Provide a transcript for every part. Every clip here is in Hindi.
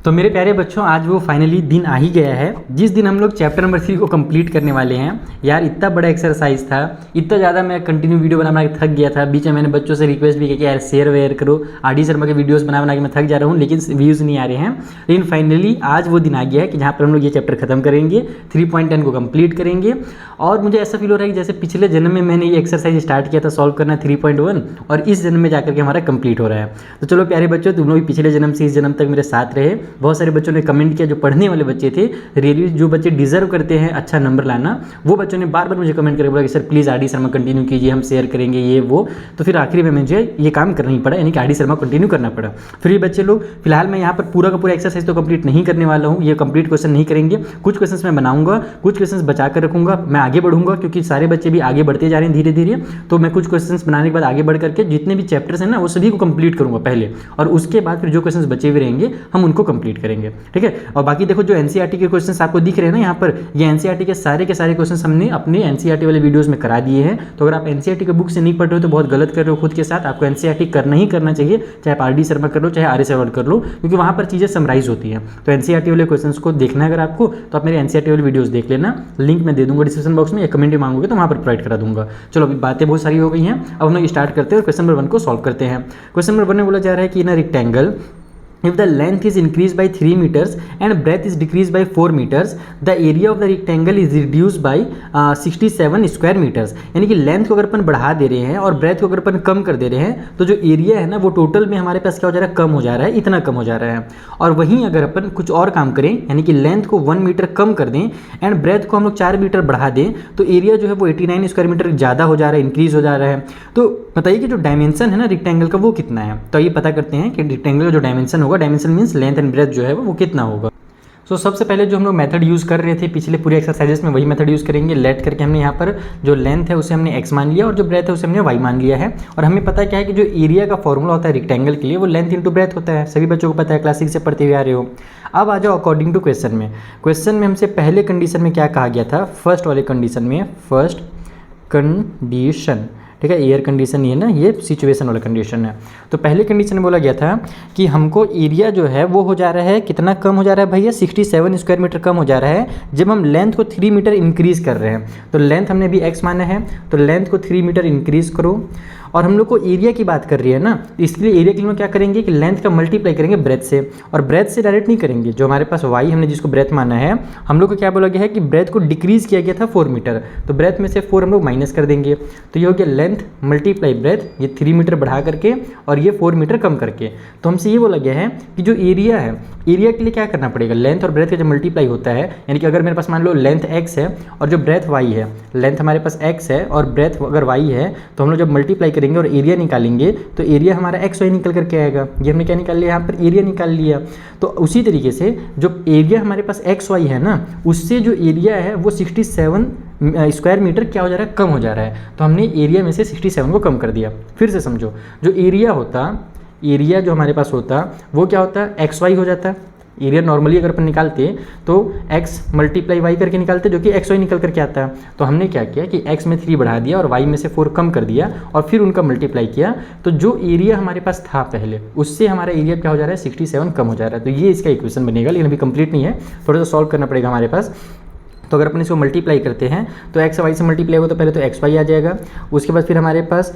तो मेरे प्यारे बच्चों, आज वो फाइनली दिन आ ही गया है जिस दिन हम लोग चैप्टर नंबर 3 को कंप्लीट करने वाले हैं। यार इतना बड़ा एक्सरसाइज था, इतना ज़्यादा मैं कंटिन्यू वीडियो बना के थक गया था। बीच में मैंने बच्चों से रिक्वेस्ट भी किया कि यार शेयर वेयर करो, आरडी शर्मा के वीडियोस बना के मैं थक जा रहा हूँ, लेकिन व्यूज़ नहीं आ रहे हैं। लेकिन फाइनली आज वो दिन आ गया है कि जहाँ पर हम लोग ये चैप्टर खत्म करेंगे, 3.10 को कंप्लीट करेंगे। और मुझे ऐसा फील हो रहा है कि जैसे पिछले जन्म में मैंने ये एक्सरसाइज स्टार्ट किया था सॉल्व करना 3.1, और इस जन्म में जाकर के हमारा कंप्लीट हो रहा है। तो चलो प्यारे बच्चों, तुम लोग पिछले जन्म से इस जन्म तक मेरे साथ रहे। बहुत सारे बच्चों ने कमेंट किया, जो पढ़ने वाले बच्चे थे, रियली जो बच्चे डिजर्व करते हैं अच्छा नंबर लाना, वो बच्चों ने बार बार मुझे कमेंट करके बोला कि sir please RD Sharma continue कीजिए, हम शेयर करेंगे ये वो। तो फिर आखिरी में मुझे ये काम करना ही पड़ा, यानी कि आरडी शर्मा कंटिन्यू करना पड़ा। फिर ये बच्चे लोग, फिलहाल मैं यहाँ पर पूरा का पूरा एक्सरसाइज तो कंप्लीट नहीं करने वाला हूँ, ये कंप्लीट क्वेश्चन नहीं करेंगे। कुछ क्वेश्चन मैं बनाऊंगा, कुछ क्वेश्चन बचा कर रखूंगा, मैं आगे बढ़ूंगा क्योंकि सारे बच्चे भी आगे बढ़ते जा रहे हैं धीरे धीरे। तो मैं कुछ क्वेश्चन बनाने के बाद आगे बढ़ करके जितने भी चैप्टर्स हैं ना, वो सभी को कंप्लीट करूंगा पहले, और उसके बाद फिर जो क्वेश्चन बचे हुए रहेंगे हम उनको कंप्लीट करेंगे, ठीक है। और बाकी देखो, जो एनसीईआरटी के क्वेश्चंस आपको दिख रहे हैं ना यहाँ पर, ये एनसीईआरटी के सारे क्वेश्चंस हमने अपने एनसीईआरटी वाले वीडियोस में करा दिए हैं। तो अगर आप एनसीईआरटी के बुक से नहीं पढ़ रहे हो तो बहुत गलत कर रहे हो खुद के साथ। आपको एनसीईआरटी करना ही करना चाहिए, चाहे आप आरडी शर्मा कर लो, चाहे आर एस अवार्ड कर लो, क्योंकि वहाँ पर चीज़ें समराइज होती हैं। तो एनसीईआरटी वाले क्वेश्चंस को देखना है अगर आपको, तो आप मेरे एनसीईआरटी वाले वीडियोस देख लेना, लिंक मैं दे दूंगा डिस्क्रिप्शन बॉक्स में, या कमेंट में मांगोगे तो वहाँ पर प्रोवाइड करा दूंगा। चलो अभी बातें बहुत सारी हो गई हैं, अब हम लोग स्टार्ट करते हैं और क्वेश्चन नंबर 1 को सॉल्व करते हैं। क्वेश्चन नंबर 1 में बोला जा रहा है कि in a rectangle, if the length is increased by 3 meters and breadth is decreased by 4 meters, the area of the rectangle is reduced by 67 square meters। यानी कि लेंथ को अगर अपन बढ़ा दे रहे हैं और ब्रेथ को अगर अपन कम कर दे रहे हैं, तो जो एरिया है ना वो टोटल में हमारे पास क्या हो जा रहा है, कम हो जा रहा है, इतना कम हो जा रहा है। और वहीं अगर अपन कुछ और काम करें, यानी कि लेंथ को 1 मीटर कम कर दें एंड ब्रेथ को हम लोग 4 मीटर बढ़ा दें, तो एरिया जो है वो 89 स्क्वायर मीटर ज़्यादा हो जा रहा है, इंक्रीज हो जा रहा है। तो बताइए कि जो डायमेंशन है ना रेक्टेंगल का वो कितना है। तो ये पता करते हैं कि रेक्टेंगल का जो डायमेंशन होगा, dimension means length and breadth जो है वो कितना होगा। सो सबसे पहले जो हम लोग मेथड यूज़ कर रहे थे पिछले पूरे एक्सरसाइजेस में, वही मेथड यूज़ करेंगे। लेट करके हमने यहाँ पर जो लेंथ है उसे हमने x मान लिया और जो ब्रेथ है उसे हमने y मान लिया है। और हमें पता क्या है कि जो एरिया का फॉर्मूला होता है रेक्टेंगल के लिए, वो लेंथ इंटू ब्रेथ होता है। सभी बच्चों को पता है, क्लास 6 से पढ़ते हुए आ रहे हो। अब आ जाओ अकॉर्डिंग टू क्वेश्चन में। क्वेश्चन में हमसे पहले कंडीशन में क्या कहा गया था, फर्स्ट वाले कंडीशन में, फर्स्ट कंडीशन, ठीक है, एयर कंडीशन नहीं है ना, ये सिचुएशन वाला कंडीशन है। तो पहले कंडीशन में बोला गया था कि हमको एरिया जो है वो हो जा रहा है, कितना कम हो जा रहा है भैया, 67 स्क्वायर मीटर कम हो जा रहा है जब हम लेंथ को 3 मीटर इंक्रीज कर रहे हैं। तो लेंथ हमने अभी x माना है, तो लेंथ को 3 मीटर इंक्रीज करो। और हम लोग को एरिया की बात कर रही है ना, इसलिए एरिया के लिए हम क्या करेंगे कि लेंथ का मल्टीप्लाई करेंगे ब्रेथ से, और ब्रेथ से डायरेक्ट नहीं करेंगे। जो हमारे पास y हमने जिसको ब्रेथ माना है, हम लोग को क्या बोला गया है कि ब्रेथ को डिक्रीज किया गया था 4 मीटर, तो ब्रेथ में से 4 हम लोग माइनस कर देंगे। तो ये हो गया लेंथ मल्टीप्लाई ब्रेथ, ये 3 मीटर बढ़ा करके और ये 4 मीटर कम करके। तो हमसे ये बोला गया है कि जो एरिया है, एरिया के लिए क्या करना पड़ेगा, लेंथ और ब्रेथ का जब मल्टीप्लाई होता है, यानी कि अगर मेरे पास मान लो लेंथ x है और जो ब्रेथ y है, लेंथ हमारे पास x है और ब्रेथ अगर y है, तो हम लोग जब मल्टीप्लाई करेंगे और एरिया निकालेंगे तो एरिया हमारा एक्स वाई निकल करके आएगा। ये हमने क्या निकाल लिया, यहाँ पर एरिया निकाल लिया। तो उसी तरीके से जो एरिया हमारे पास एक्स वाई है ना, उससे जो एरिया है वो 67 स्क्वायर मीटर क्या हो जा रहा है, कम हो जा रहा है। तो हमने एरिया में से 67 को कम कर दिया। फिर से समझो, जो एरिया होता, एरिया जो हमारे पास होता वो क्या होता है, एक्स वाई हो जाता है। एरिया नॉर्मली अगर अपन निकालते तो x मल्टीप्लाई y करके निकालते, जो कि एक्स वाई निकल करके आता है। तो हमने क्या किया कि x में 3 बढ़ा दिया और y में से 4 कम कर दिया और फिर उनका मल्टीप्लाई किया। तो जो एरिया हमारे पास था पहले, उससे हमारा एरिया क्या हो जा रहा है, 67 कम हो जा रहा है। तो ये इसका इक्वेशन बनेगा, लेकिन अभी कंप्लीट नहीं है, थोड़ा सा सॉल्व करना पड़ेगा हमारे पास। तो अगर अपन इसको मल्टीप्लाई करते हैं तो x वाई से मल्टीप्लाई होगा तो पहले तो एक्स वाई आ जाएगा, उसके बाद फिर हमारे पास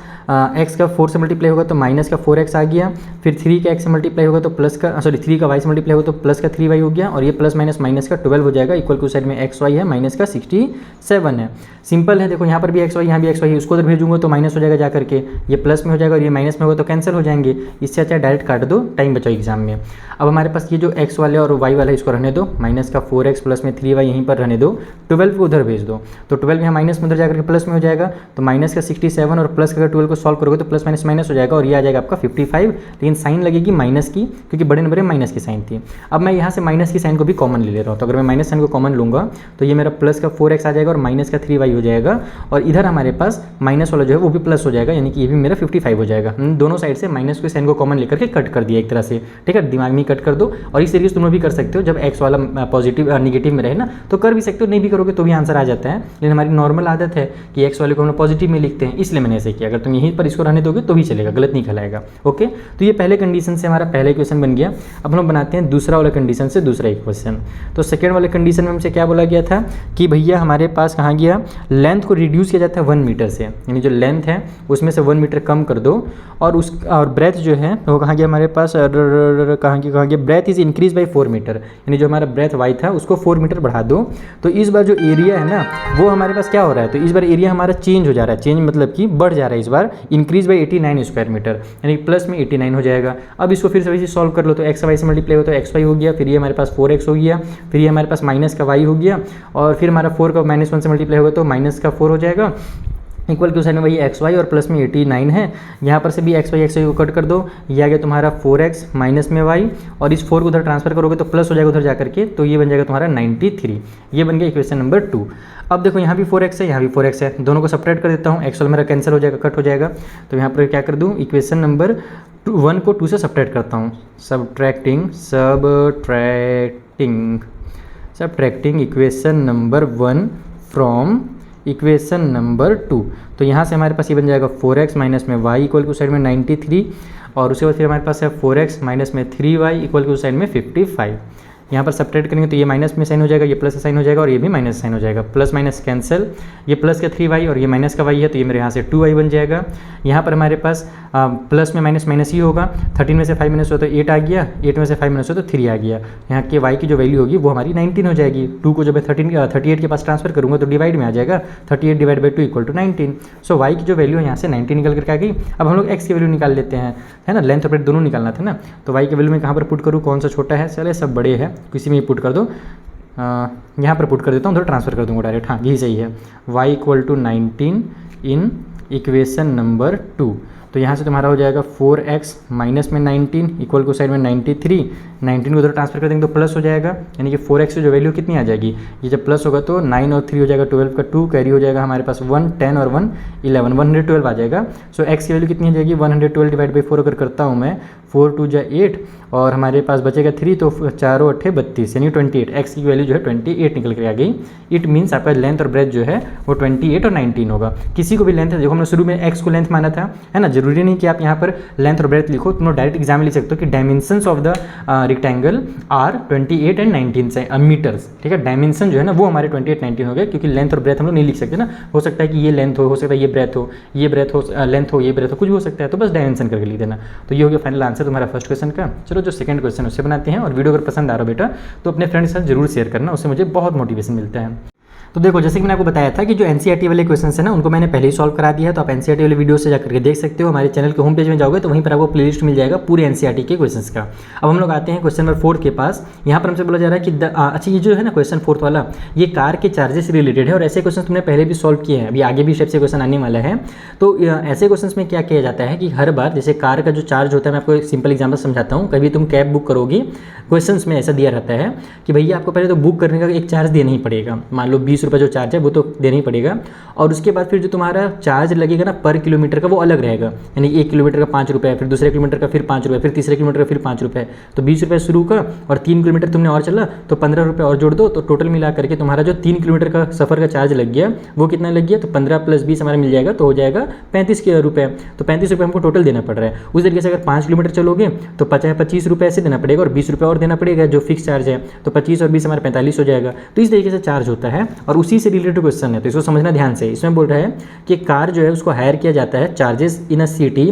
x का 4 से मल्टीप्लाई होगा तो माइनस का 4x आ गया, फिर 3 का x से मल्टीप्लाई होगा तो प्लस का 3 का y से मल्टीप्लाई होगा तो प्लस का 3y हो गया, और ये प्लस माइनस माइनस का 12 हो जाएगा। इक्वल टू साइड में x वाई है, माइनस का 67 है। सिंपल है, देखो यहाँ पर भी x वाई, यहाँ भी x वाई है, उसको उधर भेजूंगा तो माइनस हो जाएगा जा करके, ये प्लस में हो जाएगा और ये माइनस में होगा तो कैंसिल हो जाएंगे। इससे अच्छा डायरेक्ट काट दो, टाइम बचाओ एग्जाम में। अब हमारे पास ये जो x वाले और y वाला इसको रहने दो, माइनस का 4x प्लस में 3y यहीं पर रहने दो, 12 को उधर भेज दो। तो 12 यहाँ माइनस में उधर जाकर के प्लस में हो जाएगा, तो माइनस का 67 और प्लस का 12 को सॉल्व करोगे तो प्लस माइनस माइनस हो जाएगा और ये आ जाएगा आपका 55, लेकिन साइन लगेगी माइनस की, क्योंकि बड़े नंबर में माइनस की साइन थी। अब मैं यहाँ से माइनस की साइन को भी कॉमन ले रहा हूँ, तो अगर मैं माइनस साइन को कॉमन लूँगा तो ये मेरा प्लस का 4x आ जाएगा और माइनस का 3y हो जाएगा, और इधर हमारे पास माइनस वाला जो है वो भी प्लस हो जाएगा, यानी कि ये भी मेरा 55 हो जाएगा। दोनों साइड से माइनस के साइन को कॉमन लेकर के कट कर दिया एक तरह से, ठीक है, दिमाग में कट कर दो। और इस तरीके से तुम लोग भी कर सकते हो, जब x वाला पॉजिटिव नेगेटिव में रहे ना तो कर भी सकते हो, नहीं भी करोगे तो भी आंसर आ जाता है, लेकिन हमारी नॉर्मल आदत है कि एक्स वाले को हम लोग पॉजिटिव में लिखते हैं, इसलिए मैंने ऐसे किया। अगर तुम यहीं पर इसको रहने दोगे तो भी चलेगा, गलत नहीं कहलाएगा। ओके, तो ये पहले कंडीशन से हमारा पहले क्वेश्चन बन गया। अब हम लोग बनाते हैं दूसरा वाला कंडीशन से दूसरा एक क्वेश्चन। तो सेकेंड वाले कंडीशन में हमसे क्या बोला गया था कि भैया हमारे पास कहाँ गया, लेंथ को रिड्यूस किया जाता है 1 मीटर से, यानी जो लेंथ है उसमें से 1 मीटर कम कर दो, और ब्रेथ जो है वो कहाँ गया हमारे पास, कहाँ गया, breadth is increase by 4 metre, यानी जो हमारा ब्रेथ वाई था उसको 4 मीटर बढ़ा दो। तो इस बार जो एरिया है ना वो हमारे पास क्या हो रहा है, तो इस बार एरिया हमारा चेंज हो जा रहा है, चेंज मतलब कि बढ़ जा रहा है, इस बार इंक्रीज बाई 89 स्क्वायर मीटर, यानी प्लस में 89 हो जाएगा। अब इसको फिर से वैसे सॉल्व कर लो, तो एक्स वाई से मल्टीप्लाई हो तो एक्स वाई हो गया, फिर ये हमारे पास 4x हो गया, फिर ये हमारे पास माइनस का y हो गया, और फिर हमारा 4 का -1 से मल्टीप्लाई होगा तो माइनस का 4 हो जाएगा, इक्वल टू साइड में वही एक्स वाई और प्लस में 89 है। यहाँ पर से भी एक्स वाई को कट कर दो, ये आ गया तुम्हारा 4x माइनस में y, और इस 4 को उधर ट्रांसफर करोगे तो प्लस हो जाएगा उधर जाकर के, तो ये बन जाएगा तुम्हारा 93। ये बन गया इक्वेशन नंबर 2। अब देखो यहाँ भी 4x है, यहाँ भी 4x है, दोनों को सब्ट्रैक्ट कर देता हूँ, एक्स वाला मेरा कैंसिल हो जाएगा, कट हो जाएगा। तो यहाँ पर क्या कर दूँ, इक्वेशन नंबर 1 को 2 से सब्ट्रैक्ट करता हूँ, subtracting equation number 1 from equation number 2। तो यहाँ से हमारे पास ये बन जाएगा 4x माइनस में y इक्वल टू साइड में 93, और उसके बाद फिर हमारे पास है 4x माइनस में 3y इक्वल टू साइड में 55। यहाँ पर सब्ट्रैक्ट करेंगे तो ये माइनस में साइन हो जाएगा, ये प्लस का साइन हो जाएगा, और ये भी माइनस साइन हो जाएगा, प्लस माइनस कैंसिल, ये प्लस का 3y और ये माइनस का y है, तो ये मेरे यहाँ से 2y बन जाएगा। यहाँ पर हमारे पास प्लस में माइनस माइनस ही होगा, 13 में से 5 माइनस हो तो 8 आ गया, 8 में से 5 माइनस हो तो 3 आ गया। यहाँ के y की जो वैल्यू होगी वो हमारी 19 हो जाएगी। 2 को जब मैं 38 के पास ट्रांसफर करूँगा तो डिवाइड में आ जाएगा, 38 divide by 2 equal to 19। So y की जो वैल्यू है यहाँ से 19 निकल करके आ गई। अब हम लोग x की वैल्यू निकाल लेते हैं, है ना, लेंथ और ब्रेथ दोनों निकालना था ना। तो y की वैल्यू में कहाँ पर पुट करूँ, कौन सा छोटा है, चले सब बड़े हैं, किसी में पुट कर दो, यहाँ पर पुट कर देता हूँ, उधर ट्रांसफर कर दूँगा डायरेक्ट, हाँ यही सही है। y equal to 19 in equation number 2। तो यहाँ से तुम्हारा हो जाएगा 4x माइनस में 19 इक्वल को साइड में 93, 19 को उधर ट्रांसफर कर देंगे तो प्लस हो जाएगा, यानी कि 4x से जो वैल्यू कितनी आ जाएगी, ये जब प्लस होगा तो 9 और 3 हो जाएगा 12 का 2, कैरी हो जाएगा हमारे पास 1 10 और 1 11, 112 आ जाएगा। सो x की वैल्यू कितनी आ जाएगी, 112 डिवाइड बाई 4 अगर करता हूँ मैं, 4 2 जा 8 और हमारे पास बचेगा 3, तो 4 और 8 32, यानी 28। x की वैल्यू जो है 28 निकल कर आ गई। इट मीन्स आपका लेंथ और ब्रेथ जो है वो 28 और 19 होगा। किसी को भी लेंथ, देखो हमने शुरू में x को लेंथ माना था, है ना, जरूरी नहीं कि आप यहाँ पर लेंथ और ब्रेथ लिखो, तुम लोग डायरेक्ट एग्जाम में लिख सकते हो कि dimensions of the rectangle are 28 and 19 metres. ठीक है, डायमेंशन जो है ना वो हमारे 28 19 हो गए, क्योंकि लेंथ और ब्रेथ हम लोग नहीं लिख सकते ना, हो सकता है कि ये लेंथ हो सकता है ये ब्रेथ हो, ये ब्रेथ हो, लेंथ हो, ये ब्रेथ हो, कुछ भी हो सकता है, तो बस डायमेंशन करके लिख देना। तो ये हो गया फाइनल आंसर तुम्हारा फर्स्ट क्वेश्चन का। चलो जो सेकंड क्वेश्चन उससे बनाते हैं, और वीडियो अगर पसंद आ रहा हो बेटा तो अपने फ्रेंड्स के साथ जरूर शेयर करना, उससे मुझे बहुत मोटिवेशन मिलता है। तो देखो जैसे कि मैंने आपको बताया था कि जो एनसीईआरटी वाले क्वेश्चन है ना उनको मैंने पहले ही सॉल्व करा दिया है, तो आप एनसीईआरटी वाले वीडियो से जाकर के देख सकते हो। हमारे चैनल के होम पेज में जाओगे तो वहीं पर आपको प्लेलिस्ट मिल जाएगा पूरे एनसीईआरटी के क्वेश्चंस का। अब हम लोग आते हैं क्वेश्चन नंबर 4 के पास। यहाँ पर हमसे बोला जा रहा है कि अच्छा ये जो है ना क्वेश्चन 4 वाला, ये कार के चार्जेस से रिलेटेड है, और ऐसे क्वेश्चन तुमने पहले भी सॉल्व किए हैं, अभी आगे भी शेप से क्वेश्चन आने वाला है। तो ऐसे क्वेश्चन में क्या किया जाता है कि हर बार जैसे कार का जो चार्ज होता है, मैं आपको एक सिंपल एग्जाम्पल समझाता हूँ। कभी तुम कैब बुक करोगी, क्वेश्चन में ऐसा दिया रहता है कि भैया आपको पहले तो बुक करने का एक चार्ज देना ही पड़ेगा, मान लो 20 रुपये जो चार्ज है वो तो देना ही पड़ेगा, और उसके बाद फिर जो तुम्हारा चार्ज लगेगा ना पर किलोमीटर का वो अलग रहेगा, यानी 1 किलोमीटर का 5 रुपये, फिर दूसरे किलोमीटर का फिर 5 रुपये, फिर तीसरे किलोमीटर का फिर 5 रुपये, तो 20 रुपये शुरू का, और 3 किलोमीटर तुमने और चला तो 15 रुपये और जोड़ दो, तो टोटल मिला करके तुम्हारा जो 3 किलोमीटर का सफ़र का चार्ज लग गया वो कितना लग गया, तो 15 + 20 हमारा मिल जाएगा, तो हो जाएगा 35 रुपये। तो 35 रुपये हमको टोटल देना पड़ रहा है। उस तरीके से अगर 5 किलोमीटर चलोगे तो 25 रुपये ऐसे देना पड़ेगा, और 20 रुपये और देना पड़ेगा जो फिक्स चार्ज है, तो 25 और 20 हमारा 45 हो जाएगा। तो इस तरीके से चार्ज होता है, और उसी से रिलेटेड क्वेश्चन है, तो इसको समझना ध्यान से। इसमें बोल रहा है कि कार जो है उसको हायर किया जाता है, charges in a city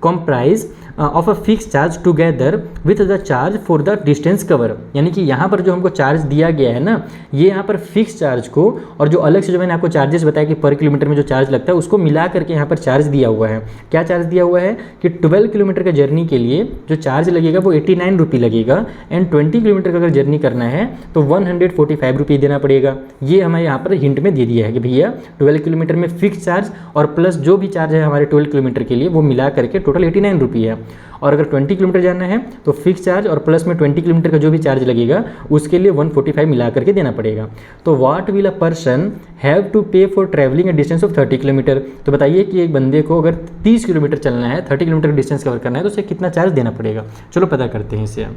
comprise of a fix charge together with the charge for the distance cover, यानी कि यहाँ पर जो हमको चार्ज दिया गया है ना, ये यहाँ पर फिक्स चार्ज को, और जो अलग से जो मैंने आपको चार्जेस बताया कि पर किलोमीटर में जो चार्ज लगता है उसको मिला करके यहाँ पर चार्ज दिया हुआ है। क्या चार्ज दिया हुआ है कि 12 किलोमीटर का जर्नी के लिए जो चार्ज लगेगा वो 89 रुपये लगेगा, एंड 20 किलोमीटर का अगर जर्नी करना है तो 145 रुपये देना पड़ेगा। ये हमें यहाँ पर हिंट में दे दिया है कि भैया 12 किलोमीटर में फिक्स चार्ज और प्लस जो भी चार्ज है हमारे 12 किलोमीटर के लिए वो मिला करके टोटल 89 रुपये है। और अगर 20 किलोमीटर जाना है तो फिक्स चार्ज और प्लस में 20 किलोमीटर का जो भी चार्ज लगेगा उसके लिए 145 मिला करके देना पड़ेगा। तो what will a person have to pay for travelling a distance of 30 kilometre. तो बताइए कि एक बंदे को अगर 30 किलोमीटर चलना है, 30 किलोमीटर का डिस्टेंस कवर करना है, तो उसे कितना चार्ज देना पड़ेगा। चलो पता करते हैं इसे।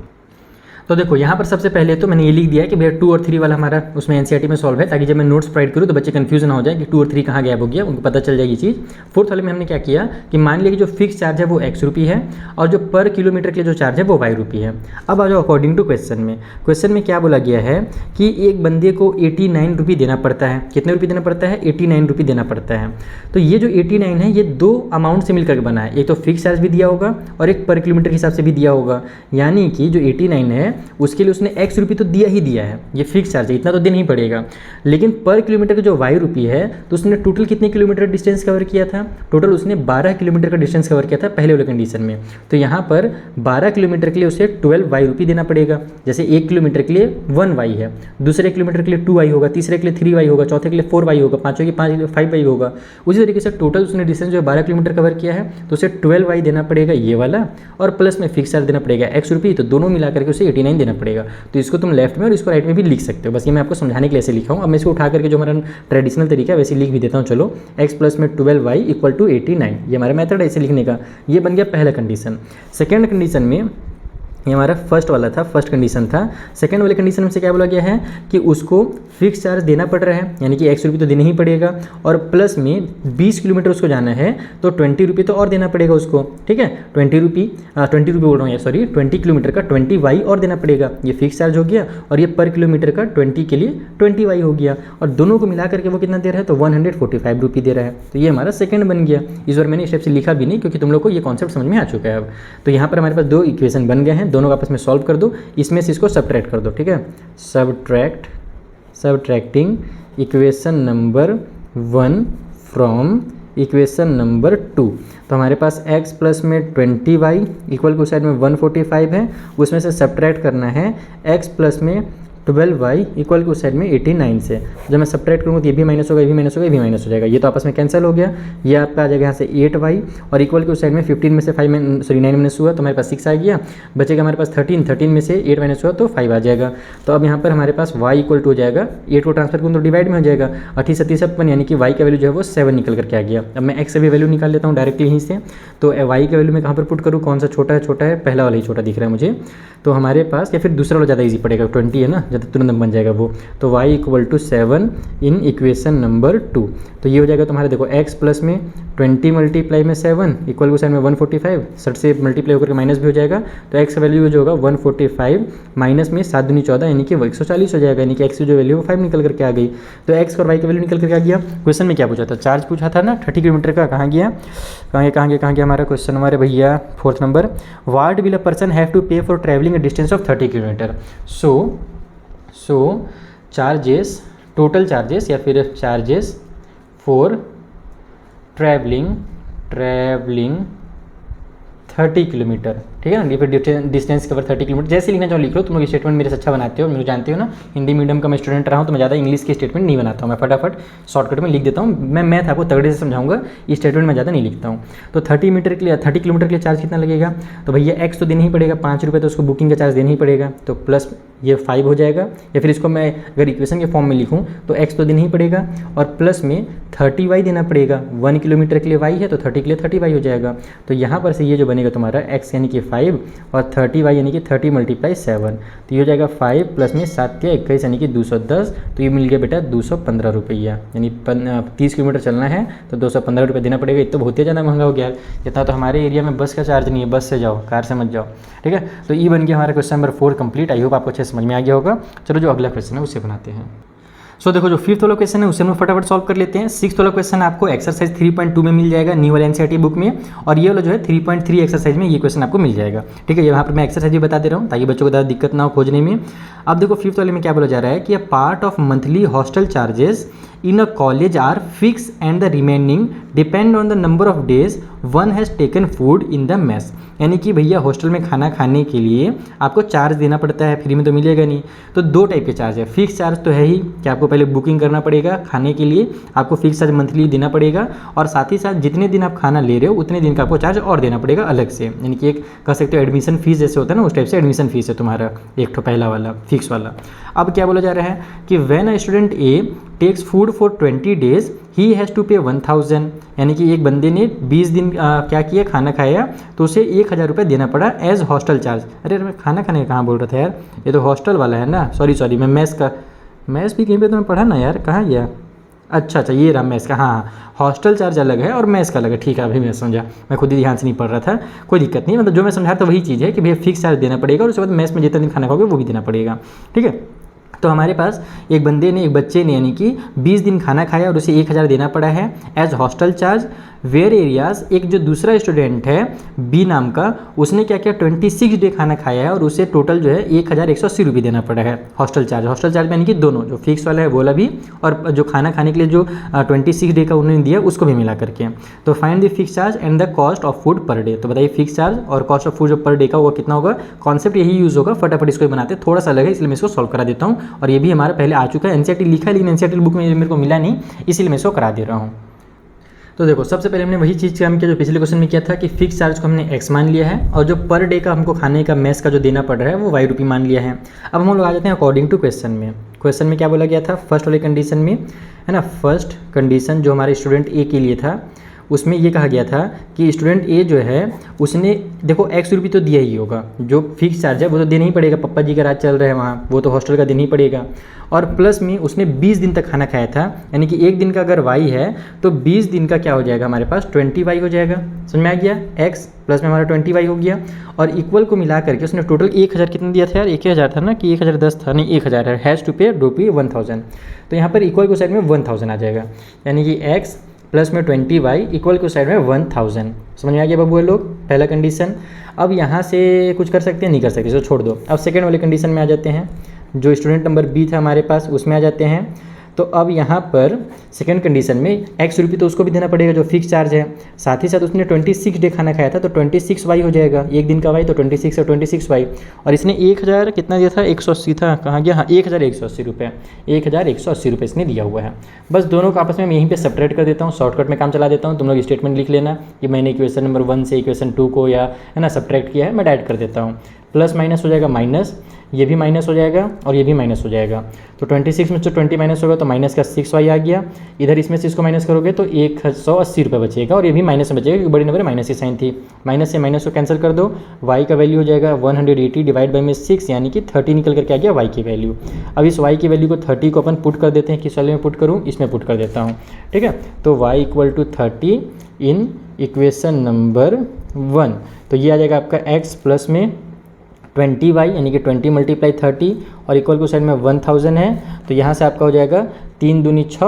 तो देखो यहाँ पर सबसे पहले तो मैंने ये लिख दिया है कि भैया 2 और 3 वाला हमारा उसमें एनसीईआरटी में सॉल्व है, ताकि जब मैं नोट्स प्रोवाइड करूँ तो बच्चे कंफ्यूज ना हो जाए कि 2 और 3 कहाँ गैप हो गया, उनको पता चल जाएगी चीज़। फोर्थ वाले में हमने क्या किया कि मान लिया कि जो फिक्स चार्ज है वो ₹X है और जो पर किलोमीटर के लिए जो चार्ज है वो ₹Y है। अब आ जाओ अकॉर्डिंग टू क्वेश्चन में। क्वेश्चन में क्या बोला गया है कि एक बंदे को 89 रुपये देना पड़ता है। कितने रुपये देना पड़ता है? 89 रुपये देना पड़ता है। तो ये जो 89 है ये 2 अमाउंट से मिलकर बना है, एक तो फिक्स चार्ज भी दिया होगा और एक पर किलोमीटर के हिसाब से भी दिया होगा। यानी कि जो 89 है उसके लिए उसने X रुपये तो दिया ही दिया है, ये फिक्स चार्ज है, इतना तो देना ही पड़ेगा। लेकिन पर किलोमीटर का जो Y रुपये है तो उसने टोटल कितने किलोमीटर डिस्टेंस कवर किया था? टोटल उसने 12 किलोमीटर का डिस्टेंस कवर किया था पहले वाले कंडीशन में। तो यहाँ पर 12 किलोमीटर के लिए उसे 12Y रुपये देना पड़ेगा। जैसे 1 किलोमीटर के लिए 1Y है, दूसरे किलोमीटर के लिए 2Y होगा, तीसरे के लिए 3Y होगा, चौथे के लिए 4Y होगा, पाँचवें के लिए 5Y होगा। उसी तरीके से टोटल उसने डिस्टेंस जो 12 किलोमीटर कवर किया है तो उसे 12Y देना पड़ेगा ये वाला, और प्लस में फिक्स चार्ज देना पड़ेगा X रुपये। तो दोनों मिलाकर के उसे 89 देना पड़ेगा। तो इसको तुम लेफ्ट में और इसको राइट में भी लिख सकते हो, बस ये मैं आपको समझाने के लिए ऐसे लिखा हूँ। अब मैं इसको उठा करके जो हमारा ट्रेडिशनल तरीका है वैसे लिख भी देता हूँ। चलो X प्लस में 12Y इक्वल टू 89, ये हमारा मेथड है इसे लिखने का। ये बन गया पहला कंडीशन। सेकेंड कंडीशन में ये हमारा फर्स्ट वाला था, फर्स्ट कंडीशन था। सेकंड वाले कंडीशन में से क्या बोला गया है कि उसको फिक्स चार्ज देना पड़ रहा है, यानी कि X रुपये तो देना ही पड़ेगा, और प्लस में 20 किलोमीटर उसको जाना है तो 20 रुपये तो और देना पड़ेगा उसको। ठीक है, 20 रुपये बोल रहा हूँ, सॉरी 20 किलोमीटर का 20Y और देना पड़ेगा। ये फिक्स चार्ज हो गया और ये पर किलोमीटर का 20 के लिए 20Y हो गया, और दोनों को मिला करके वो कितना दे रहा है? तो 145 रुपये दे रहा है। तो ये हमारा सेकंड बन गया। इस बार मैंने स्टेप से लिखा भी नहीं क्योंकि तुम लोग को ये कॉन्सेप्ट समझ में आ चुका है अब। तो यहाँ पर हमारे पास 2 इक्वेशन बन गए हैं, दोनों आपस में सॉल्व कर दो, इसमें से इसको सब्ट्रैक्ट कर दो। ठीक है, subtracting equation number 1 from equation number 2। तो हमारे पास x प्लस में 20y इक्वल को साइड में 145 है, उसमें से सब्ट्रैक्ट करना है x प्लस में 12y इक्वल को साइड में 89 से। जब मैं सब्ट्रैक्ट करूँगा तो ये भी माइनस होगा, ये भी माइनस होगा, ये भी माइनस हो जाएगा, ये तो आपस में कैंसिल हो गया। ये आपका आ जाएगा यहाँ से 8y और इक्वल के उस साइड में 15 में से 9 माइनस हुआ तो हमारे पास 6 आ गया। बचेगा हमारे पास 13 में से 8 माइनस हुआ तो 5 आ जाएगा। तो अब यहाँ पर हमारे पास y इक्वल टू हो जाएगा, 8 को ट्रांसफर करूँ तो डिवाइड में हो जाएगा 38 यानी कि y का वैल्यू जो है वो 7 निकल करके आ गया। अब मैं x से भी वैल्यू निकाल लेता हूँ डायरेक्टली यहीं से। तो y का वैल्यू मैं कहाँ पर पुट करूँ, कौन सा छोटा है? पहला वाला ही छोटा दिख रहा है मुझे। तो हमारे पास या फिर दूसरा वाला ज़्यादा ईजी पड़ेगा, 20 है ना, ज़्यादा तुरंत बन जाएगा वो। तो y equal to 7 in equation number 2। तो ये हो जाएगा तुम्हारे देखो x प्लस में 20 मल्टीप्लाई में 7 इक्वल को साइड में 145, 60 से मल्टीप्लाई होकर माइनस भी हो जाएगा। तो x का वैल्यू जो होगा 145 माइनस में 7 दूनी 14 यानी कि 140 हो जाएगा, यानी कि x की जो वैल्यू 5 निकल करके आ गई। तो x और y का वैल्यू निकल करके आ गया। क्वेश्चन में क्या पूछा था? चार्ज पूछा था ना 30 किलोमीटर का। कहाँ गया हमारा क्वेश्चन? हमारे भैया 4th number, what will a person have to pay for travelling a distance of 30 kilometre. So charges, total charges या फिर चार्जेस फॉर ट्रैवलिंग 30 किलोमीटर। ठीक है ना, ये फिर डिस्टेंस कवर 30 किलोमीटर। जैसे लिखना चाहो लिख लो, तुम लोग स्टेटमेंट मेरे से अच्छा बनाते हो, मुझे जानते हो ना, हिंदी मीडियम का मैं स्टूडेंट रहा हूँ तो मैं ज़्यादा इंग्लिश के स्टेटमेंट नहीं बनाता हूँ, मैं फटाफट शॉर्टकट में लिख देता हूँ। मैं मैथ आपको तगड़े से समझाऊंगा, ये स्टेटमेंट मैं ज़्यादा नहीं लिखता हूँ। तो 30 किलोमीटर के लिए चार्ज कितना लगेगा? तो भैया x तो देना ही पड़ेगा 5 रुपये, तो उसको बुकिंग का चार्ज देना ही पड़ेगा, तो प्लस ये 5 हो जाएगा। या फिर इसको मैं अगर इक्वेशन के फॉर्म में लिखूँ तो x तो देना ही पड़ेगा और प्लस में 30y देना पड़ेगा। 1 किलोमीटर के लिए y है तो 30 के लिए 30y हो जाएगा। तो यहाँ पर से ये जो बनेगा तुम्हारा x यानी कि 5 और 30y यानी कि 30 मल्टीप्लाई 7, तो ये हो जाएगा 5 प्लस में 7 या 21 यानी कि 210। तो ये मिल गया बेटा 215 रुपया, यानी 30 किलोमीटर चलना है तो 215 रुपये देना पड़ेगा। ये तो बहुत ही ज़्यादा महंगा हो गया, इतना तो हमारे एरिया में बस का चार्ज नहीं है, बस से जाओ, कार से मत जाओ। ठीक है, तो ये बन गया हमारा question number 4 complete. I hope आपको अच्छे समझ में आ गया होगा। चलो जो अगला क्वेश्चन है उसे बनाते हैं। सो देखो जो 5th वाला क्वेश्चन है उसे हम फटाफट सॉल्व कर लेते हैं। 6th वाला क्वेश्चन आपको एक्सरसाइज 3.2 में मिल जाएगा न्यू वाले एनसीईआरटी बुक में, और ये वाला जो है 3.3 एक्सरसाइज में ये क्वेश्चन आपको मिल जाएगा। ठीक है, यहाँ पर मैं एक्सरसाइज भी बता दे रहा हूँ ताकि बच्चों को ज़्यादा दिक्कत ना हो खोजने में। अब देखो 5th वाले में क्या बोला जा रहा है कि a part of monthly hostel charges in a college are fixed and the remaining depend on the number of days one has taken food in the mess। यानी कि भैया हॉस्टल में खाना खाने के लिए आपको चार्ज देना पड़ता है, फ्री में तो मिलेगा नहीं। तो 2 टाइप के चार्ज है। फिक्स चार्ज तो है ही कि आपको पहले बुकिंग करना पड़ेगा खाने के लिए, आपको फिक्स चार्ज मंथली देना पड़ेगा, और साथ ही साथ जितने दिन आप खाना ले रहे हो उतने दिन का आपको चार्ज और देना पड़ेगा अलग से। यानी कि एक कह सकते हो एडमिशन फीस जैसे होता है ना, उस टाइप से एडमिशन फीस है तुम्हारा एक तो पहला वाला फिक्स वाला। अब क्या बोला जा रहा है कि when a student a takes food for 20 days he has to pay 1000, यानी कि एक बंदे ने 20 दिन क्या किया, खाना खाया, तो उसे 1000 रुपये देना पड़ा एज हॉस्टल चार्ज। अरे मैं खाना खाने का कहाँ बोल रहा था यार, ये तो हॉस्टल वाला है ना, सॉरी मैं मैथ्स भी कहीं पे तो मैं पढ़ा ना यार, कहाँ गया, अच्छा ये रहा मैथ्स का, हाँ हॉस्टल चार्ज अलग है और मैथ्स का अलग है, ठीक है अभी मैं समझा, मैं खुद ही ध्यान से नहीं पढ़ रहा था, कोई दिक्कत नहीं, मतलब जो मैं समझा था वही चीज़ है कि भैया फिक्स चार्ज देना पड़ेगा और उसके बाद मैथ्स में जितना दिन खाना खाओगे वो भी देना पड़ेगा, ठीक है। तो हमारे पास एक बच्चे ने यानी कि 20 दिन खाना खाया और उसे 1000 देना पड़ा है as hostel charge. Where areas, एक जो दूसरा स्टूडेंट है बी नाम का, उसने क्या किया 26 डे खाना खाया है और उसे टोटल जो है 1180 रुपये देना पड़ा है हॉस्टल चार्ज यानी कि दोनों, जो फिक्स वाला है वो वाला भी और जो खाना खाने के लिए जो 26 डे का उन्होंने दिया उसको भी मिला करके। तो find the fix charge and the cost of food per day. तो बताइए फिक्स चार्ज और कॉस्ट ऑफ फूड जो पर डे का वो कितना होगा, कॉन्सेप्ट यही यूज़ होगा, फटाफट इसको बनाते हैं, थोड़ा सा अलग है इसलिए मैं इसको सॉल्व करा देता हूँ। और ये भी हमारा पहले आ चुका है, एनसीईआरटी लिखा है लेकिन एनसीईआरटी बुक में मेरे को मिला नहीं, इसीलिए मैं इसको करा दे रहा हूँ। तो देखो सबसे पहले हमने वही चीज़ काम किया जो पिछले क्वेश्चन में किया था कि फिक्स चार्ज को हमने एक्स मान लिया है और जो पर डे का हमको खाने का मेस का जो देना पड़ रहा है वो वाई रुपये मान लिया है। अब हम लोग आ जाते हैं अकॉर्डिंग टू क्वेश्चन में। क्वेश्चन में क्या बोला गया था, फर्स्ट वाले कंडीशन में है ना, फर्स्ट कंडीशन जो हमारे स्टूडेंट ए के लिए था उसमें ये कहा गया था कि स्टूडेंट ए जो है उसने देखो एक्स रुपये तो दिया ही होगा, जो फिक्स चार्ज है वो तो देना ही पड़ेगा, पप्पा जी का राज चल रहा है वहाँ, वो तो हॉस्टल का देना ही पड़ेगा। और प्लस में उसने 20 दिन तक खाना खाया था, यानी कि एक दिन का अगर वाई है तो 20 दिन का क्या हो जाएगा हमारे पास 20 वाई हो जाएगा, समझ में आ गया, एक्स प्लस में हमारा 20 वाई हो गया। और इक्वल को मिला करके उसने टोटल 1000 कितना दिया था यार, 1000 था ना कि 1010 था, नहीं 1000 है, हैज़ टू पे रुपी 1000। तो यहाँ पर इक्वल को साइड में 1000 आ जाएगा, यानी कि एक्स प्लस में 20 वाई इक्वल को साइड में 1000। समझ में आ गया बाबू लोग, पहला कंडीशन। अब यहाँ से कुछ कर सकते हैं, नहीं कर सकते, इसको छोड़ दो। अब सेकेंड वाले कंडीशन में आ जाते हैं, जो स्टूडेंट नंबर बी था हमारे पास उसमें आ जाते हैं। तो अब यहाँ पर सेकेंड कंडीशन में एक्स रुपये तो उसको भी देना पड़ेगा जो फिक्स चार्ज है, साथ ही साथ उसने 26 डे खाना खाया था तो 26 वाई हो जाएगा, एक दिन का वाई तो 26 और 26 वाई। और इसने 1000 कितना दिया था, 180 था, कहाँ गया, हाँ 1180 रुपये, 1180 रुपये इसने दिया हुआ है। बस दोनों को आपस में यहीं पे सेपरेट कर देता हूँ, शॉर्टकट में काम चला देता हूँ, तुम लोग स्टेटमेंट लिख लेना कि मैंने इक्वेशन नंबर 1 से इक्वेशन 2 को या है ना सब्ट्रैक्ट किया है, मैं डाइट कर देता हूँ। प्लस माइनस हो जाएगा माइनस, ये भी माइनस हो जाएगा और ये भी माइनस हो जाएगा। तो 26 में से 20 माइनस होगा तो माइनस का 6 वाई आ गया, इधर इसमें से इसको माइनस करोगे तो 180 रुपये बचेगा और ये भी माइनस में बचेगा क्योंकि बड़ी नंबर माइनस की साइन थी। माइनस से माइनस को कैंसिल कर दो, वाई का वैल्यू हो जाएगा 180 डिवाइड बाई में 6 यानी कि 30 निकल करके आ गया वाई की वैल्यू। अब इस वाई की वैल्यू को 30 को अपन पुट कर देते हैं, किस वाले में पुट करूँ, इसमें पुट कर देता हूँ, ठीक है। तो y equal to 30 in equation number 1, तो ये आ जाएगा आपका एक्स प्लस में 20 वाई यानी कि 20 मल्टीप्लाई 30 और इक्वल को साइड में 1000 है, तो यहाँ से आपका हो जाएगा 3 दूनी 6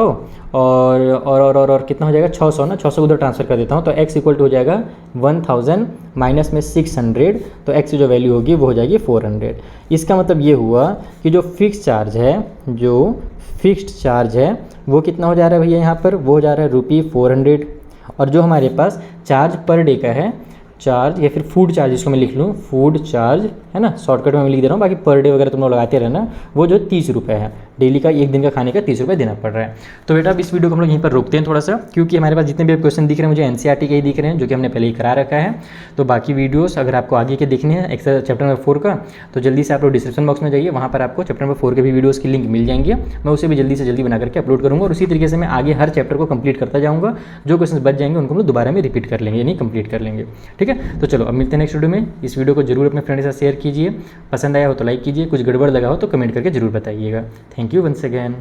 और कितना हो जाएगा 600 ना, 600 उधर ट्रांसफर कर देता हूँ। तो x इक्वल टू हो जाएगा 1000 माइनस में 600, तो x की जो वैल्यू होगी वो हो जाएगी 400। इसका मतलब ये हुआ कि जो फिक्स चार्ज है, जो फिक्स्ड चार्ज है वो कितना हो जा रहा है भैया, यहाँ पर वो हो जा रहा है रुपी 400। और जो हमारे पास चार्ज पर डे का है, चार्ज या फिर फूड चार्ज इसको मैं लिख लूँ, फूड चार्ज है ना, शॉर्टकट में मैं लिख दे रहा हूँ, बाकी पर डे वगैरह तुम लोग लगाते रहना, वो जो 30 रुपये है, डेली का एक दिन का खाने का 30 रुपये देना पड़ रहा है। तो बेटा अब इस वीडियो को हम लोग यहीं पर रोकते हैं थोड़ा सा, क्योंकि हमारे पास जितने भी क्वेश्चन दिख रहे हैं मुझे एनसीईआरटी के ही दिख रहे हैं जो कि हमने पहले ही करा रखा है। तो बाकी वीडियोस अगर आपको आगे के देखने हैं एक्सरसाइज चैप्टर नंबर 4 का, तो जल्दी से आप लोग डिस्क्रिप्शन बॉक्स में जाइए, वहाँ पर आपको चैप्टर नंबर 4 के भी वीडियोज़ की लिंक मिल जाएंगे, मैं उसे भी जल्दी से जल्दी बना करके अपलोड करूँगा और उसी तरीके से मैं आगे हर चैप्टर को कंप्लीट करता जाऊँगा। जो क्वेश्चन बच जाएंगे उनको हम लोग दोबारा में रिपीट कर लेंगे, यानी कंप्लीट कर लेंगे, ठीक है। तो चलो अब मिलते हैं नेक्स्ट वीडियो में। इस वीडियो को जरूर अपने फ्रेंड के साथ शेयर कीजिए, पसंद आया हो तो लाइक कीजिए, कुछ गड़बड़ लगा हो तो कमेंट करके जरूर बताइएगा। Thank you once again.